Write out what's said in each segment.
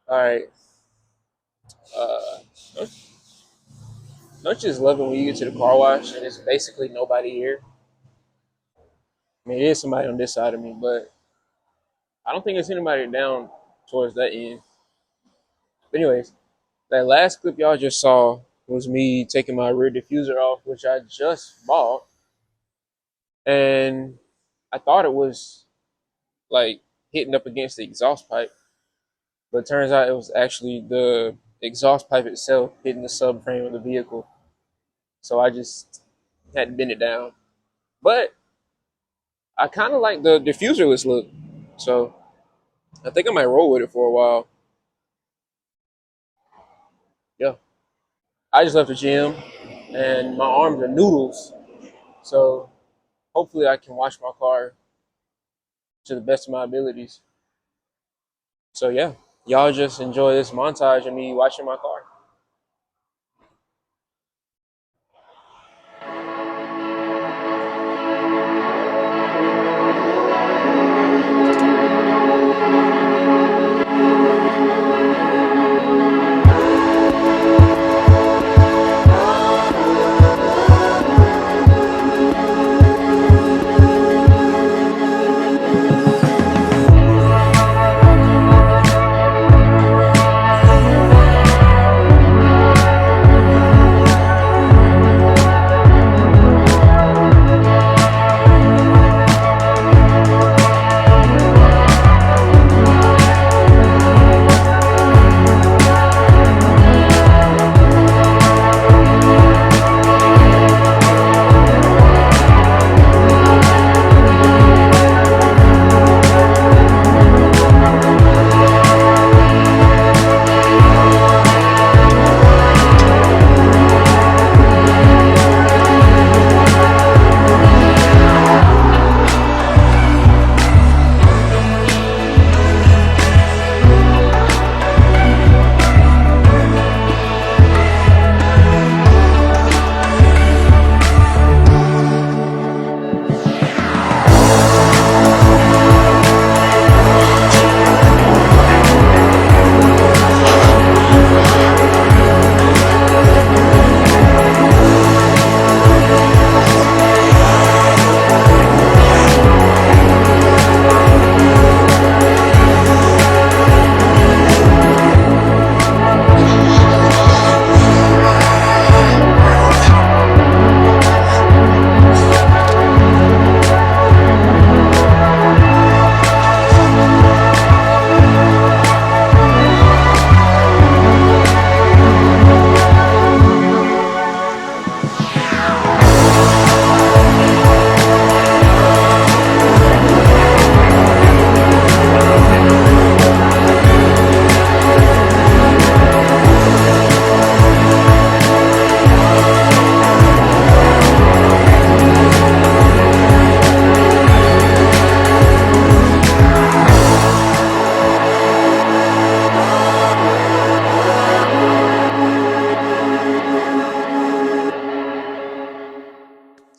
All right. Don't, don't you just love it when you get to the car wash and it's basically nobody here? I mean, it is somebody on this side of me, but I don't think there's anybody down towards that end. But anyways, that last clip y'all just saw was me taking my rear diffuser off, which I just bought, and I thought it was like hitting up against the exhaust pipe, but it turns out it was actually the exhaust pipe itself hitting the subframe of the vehicle. So I just had to bend it down. But I kind of like the diffuserless look, so I think I might roll with it for a while. Yeah, I just left the gym, and my arms are noodles, so hopefully I can wash my car to the best of my abilities. So yeah, y'all just enjoy this montage of me washing my car.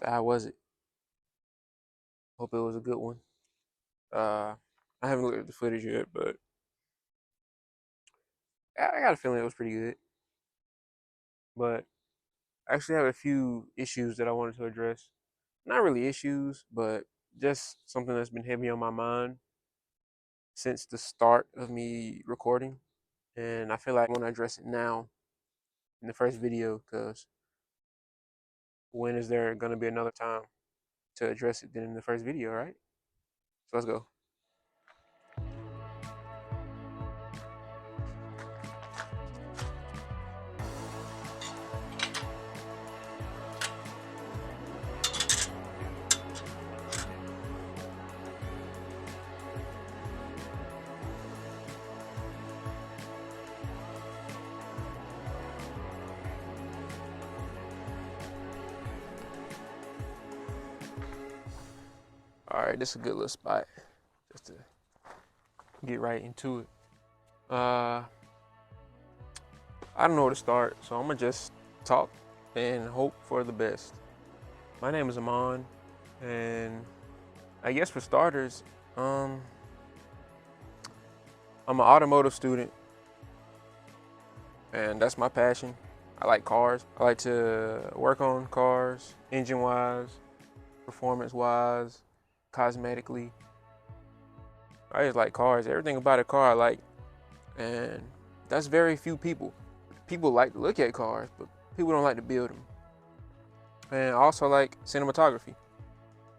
So how was it? Hope it was a good one. I haven't looked at the footage yet, but I got a feeling it was pretty good. But I actually have a few issues that I wanted to address. Not really issues, but just something that's been heavy on my mind since the start of me recording. And I feel like I want to address it now in the first video because when is there going to be another time to address it than in the first video, right? So let's go. All right, this is a good little spot just to get right into it. I don't know where to start, so I'm gonna just talk and hope for the best. My name is Amon, and I guess for starters, I'm an automotive student, and that's my passion. I like cars. I like to work on cars, engine-wise, performance-wise, cosmetically. I just like cars. Everything about a car I like, and that's very few people. People like to look at cars, but people don't like to build them. And I also like cinematography.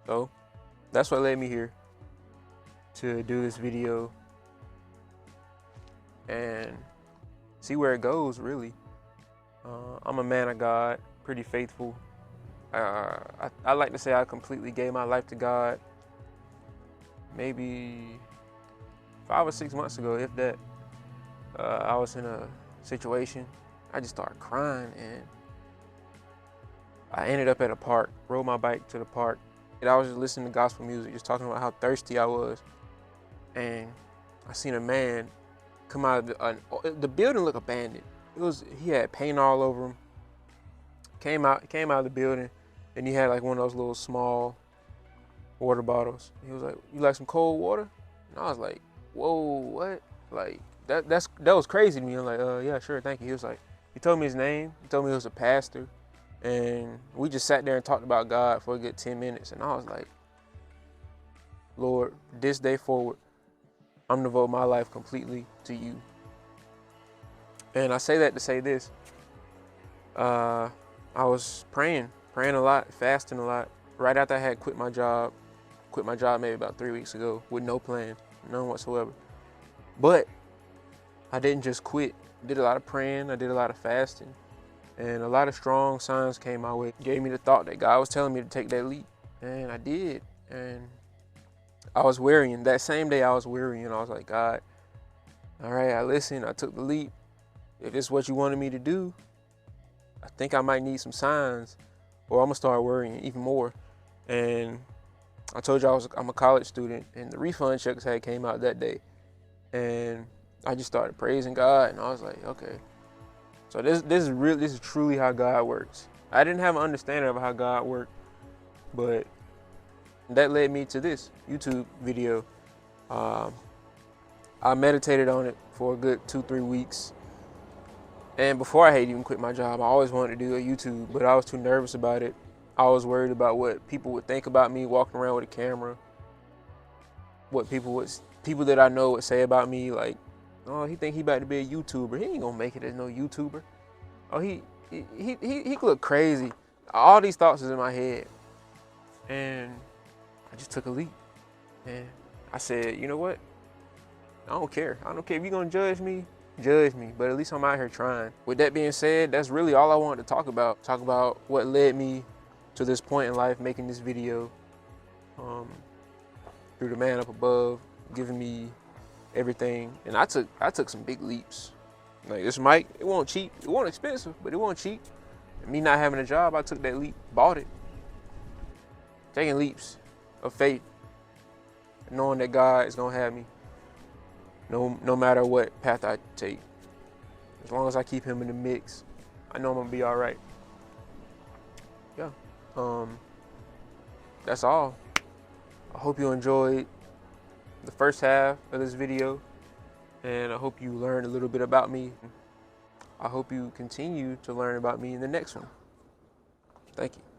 So that's what led me here to do this video and see where it goes, really. I'm a man of God, pretty faithful. I like to say I completely gave my life to God maybe 5 or 6 months ago, if that. I was in a situation. I just started crying, and I ended up at a park, rode my bike to the park, and I was just listening to gospel music, just talking about how thirsty I was. And I seen a man come out of the building looked abandoned. He had paint all over him. Came out of the building, and he had like one of those little small water bottles. He was like, "You like some cold water?" And I was like, "Whoa, what?" Like that was crazy to me. I'm like, yeah, sure, thank you." He was like, he told me his name. He told me he was a pastor, and we just sat there and talked about God for a good 10 minutes. And I was like, "Lord, this day forward, I'm gonna devote my life completely to you." And I say that to say this. I was praying a lot, fasting a lot. Right after I had quit my job maybe about 3 weeks ago with no plan, none whatsoever. But I didn't just quit. I did a lot of praying, I did a lot of fasting, and a lot of strong signs came my way. Gave me the thought that God was telling me to take that leap, and I did. And I was wearying. That same day I was wearying. I was like, "God, all right, I listened, I took the leap. If it's what you wanted me to do, I think I might need some signs, or I'm gonna start worrying even more." And I told you I'm a college student, and the refund checks had came out that day, and I just started praising God, and I was like, okay, so this is truly how God works. I didn't have an understanding of how God worked, but that led me to this YouTube video. I meditated on it for a good 2-3 weeks. And before I had even quit my job, I always wanted to do a YouTube, but I was too nervous about it. I was worried about what people would think about me walking around with a camera. What people that I know would say about me, like, "Oh, he think he about to be a YouTuber. He ain't gonna make it as no YouTuber. Oh, he could look crazy." All these thoughts was in my head, and I just took a leap. And I said, "You know what? I don't care. I don't care if you're gonna judge me, but at least I'm out here trying." With that being said, that's really all I wanted to talk about. Talk about what led me to this point in life, making this video. Through the man up above, giving me everything. And I took some big leaps. Like this mic, it wasn't cheap. It wasn't expensive, but it wasn't cheap. And me not having a job, I took that leap, bought it. Taking leaps of faith, knowing that God is gonna have me. No matter what path I take. As long as I keep him in the mix, I know I'm gonna be all right. Yeah. that's all. I hope you enjoyed the first half of this video, and I hope you learned a little bit about me. I hope you continue to learn about me in the next one. Thank you.